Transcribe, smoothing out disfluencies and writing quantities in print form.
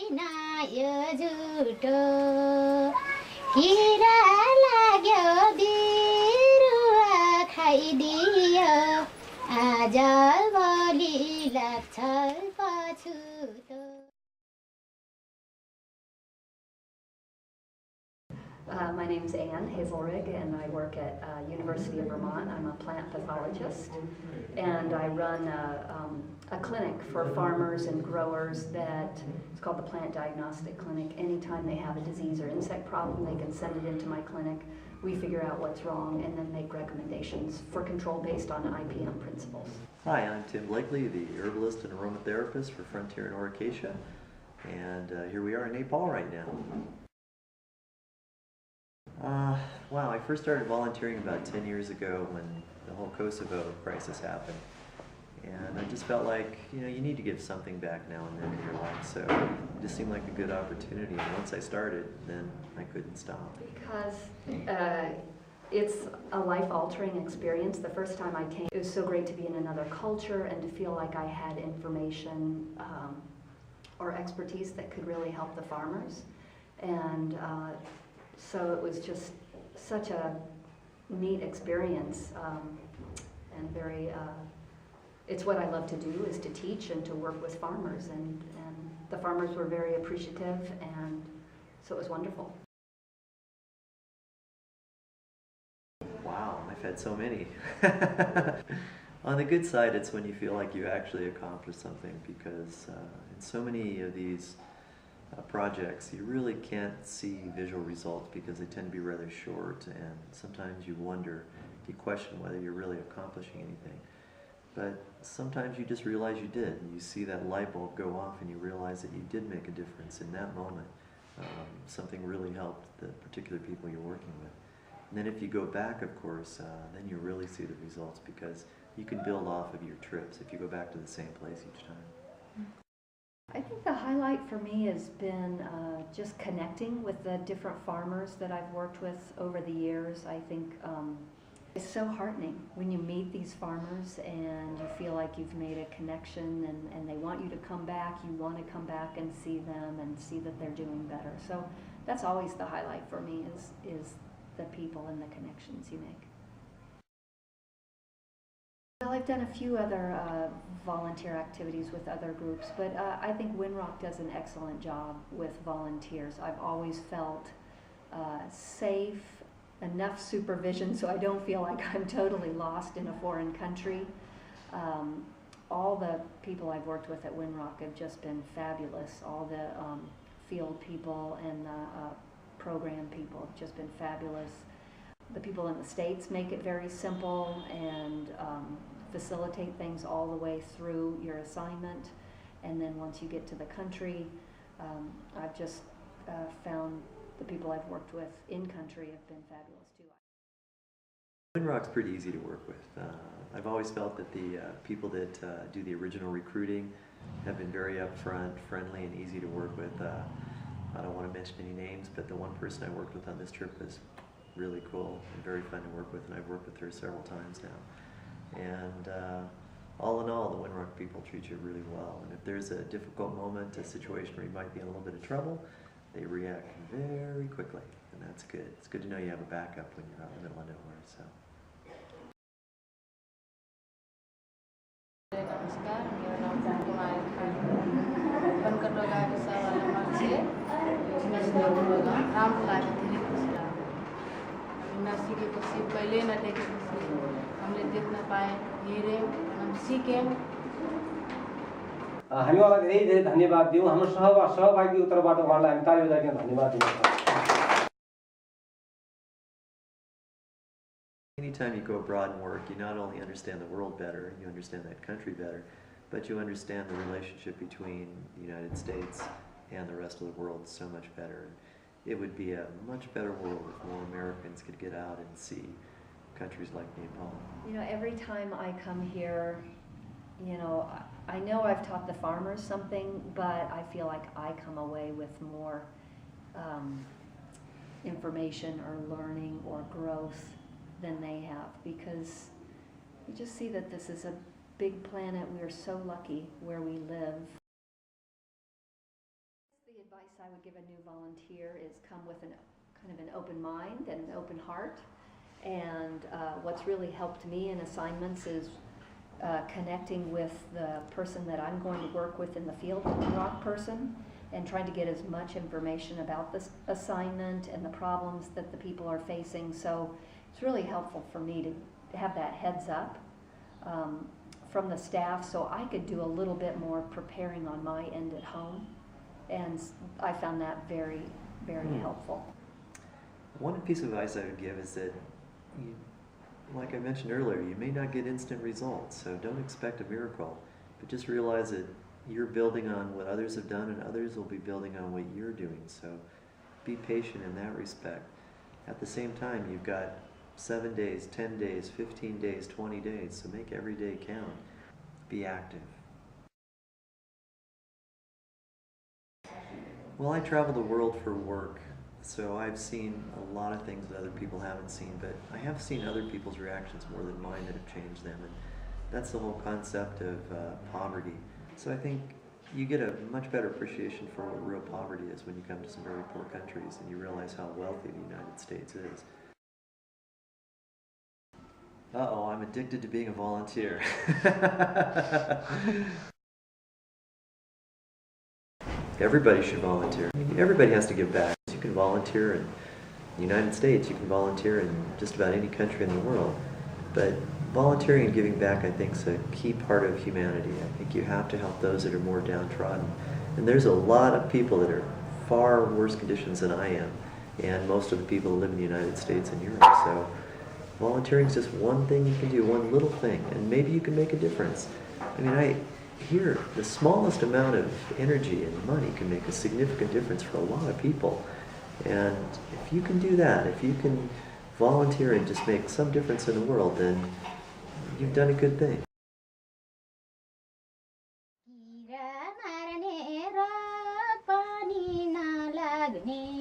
होइन यो झुटो किरा लाग्यो बिरुवा खाइदियो आज भोलि लाग्छ पछुतो। My name's Ann Hazelrig, and I work at University of Vermont. I'm a plant pathologist, and I run a clinic for farmers and growers that it's called the Plant Diagnostic Clinic. Anytime they have a disease or insect problem, they can send it into my clinic. We figure out what's wrong and then make recommendations for control based on IPM principles. Hi, I'm Tim Blakely, the herbalist and aromatherapist for Frontier and Oricacia, and here we are in Nepal right now. Wow, I first started volunteering about 10 years ago when the whole Kosovo crisis happened. And I just felt like, you need to give something back now and then in your life. So it just seemed like a good opportunity. And once I started, then I couldn't stop. Because it's a life-altering experience. The first time I came, it was so great to be in another culture and to feel like I had information or expertise that could really help the farmers. And so it was just such a neat experience, and very, it's what I love to do, is to teach and to work with farmers, and the farmers were very appreciative, and so it was wonderful. Wow, I've had so many. On the good side, it's when you feel like you actually accomplished something, because in so many of these projects, you really can't see visual results because they tend to be rather short, and sometimes you wonder, you question whether you're really accomplishing anything. But sometimes you just realize you did, and you see that light bulb go off and you realize that you did make a difference in that moment. Something really helped the particular people you're working with. And then if you go back, of course, then you really see the results, because you can build off of your trips if you go back to the same place each time. I think the highlight for me has been just connecting with the different farmers that I've worked with over the years. I think it's so heartening when you meet these farmers and you feel like you've made a connection, and they want you to come back. You want to come back and see them and see that they're doing better. So that's always the highlight for me, is the people and the connections you make. Well, I've done a few other volunteer activities with other groups, but I think Winrock does an excellent job with volunteers. I've always felt safe, enough supervision so I don't feel like I'm totally lost in a foreign country. All the people I've worked with at Winrock have just been fabulous. All the field people and the program people have just been fabulous. The people in the States make it very simple and facilitate things all the way through your assignment. And then once you get to the country, I've just found the people I've worked with in country have been fabulous too. Winrock's pretty easy to work with. I've always felt that the people that do the original recruiting have been very upfront, friendly, and easy to work with. I don't want to mention any names, but the one person I worked with on this trip was really cool and very fun to work with, and I've worked with her several times now. And all in all, the Winrock people treat you really well. And if there's a difficult moment, a situation where you might be in a little bit of trouble, they react very quickly, and that's good. It's good to know you have a backup when you're out in the middle of nowhere. So. नमस्कार, मेरो नाम कुमारी खान बनकट गाविस वाला मान्छे राम्रो लाग्यो, धेरै खुसी लाग्यो। हामी नसिकेपछि कहिल्यै नदेखेपछि हामीले देख्न पाए, हेऱ्यौँ, हामी सिक्यौँ। हामी उहाँलाई धेरै धेरै धन्यवाद दिउँ। हाम्रो सहभागी उत्तरबाट उहाँलाई हामी ताली बजाइकन धन्यवाद दिन्छौँ। Anytime you go abroad and work, you not only understand the world better, you understand that country better, but you understand the relationship between the United States and the rest of the world so much better. It would be a much better world if more Americans could get out and see countries like Nepal. Every time I come here, I know I've taught the farmers something, but I feel like I come away with more information or learning or growth than they have, because you just see that this is a big planet. We are so lucky where we live. The advice I would give a new volunteer is come with kind of an open mind and an open heart. And what's really helped me in assignments is connecting with the person that I'm going to work with in the field, the Winrock person, and trying to get as much information about this assignment and the problems that the people are facing. So it's really helpful for me to have that heads up from the staff, so I could do a little bit more preparing on my end at home. And I found that very, very helpful. One piece of advice I would give is that, like I mentioned earlier, you may not get instant results, so don't expect a miracle, but just realize that you're building on what others have done and others will be building on what you're doing, so be patient in that respect. At the same time, you've got 7 days, 10 days, 15 days, 20 days, so make every day count. Be active. Well, I travel the world for work, so I've seen a lot of things that other people haven't seen, but I have seen other people's reactions more than mine that have changed them, and that's the whole concept of poverty. So I think you get a much better appreciation for what real poverty is when you come to some very poor countries and you realize how wealthy the United States is. Uh-oh, I'm addicted to being a volunteer. Everybody should volunteer. I mean, everybody has to give back. You can volunteer in the United States, you can volunteer in just about any country in the world, but volunteering and giving back, I think, is a key part of humanity. I think you have to help those that are more downtrodden. And there's a lot of people that are far worse conditions than I am, and most of the people who live in the United States and Europe. So volunteering is just one thing you can do, one little thing, and maybe you can make a difference. I mean, here, the smallest amount of energy and money can make a significant difference for a lot of people. And if you can do that, if you can volunteer and just make some difference in the world, then you've done a good thing. किरा मार्ने र पनि नलाग्ने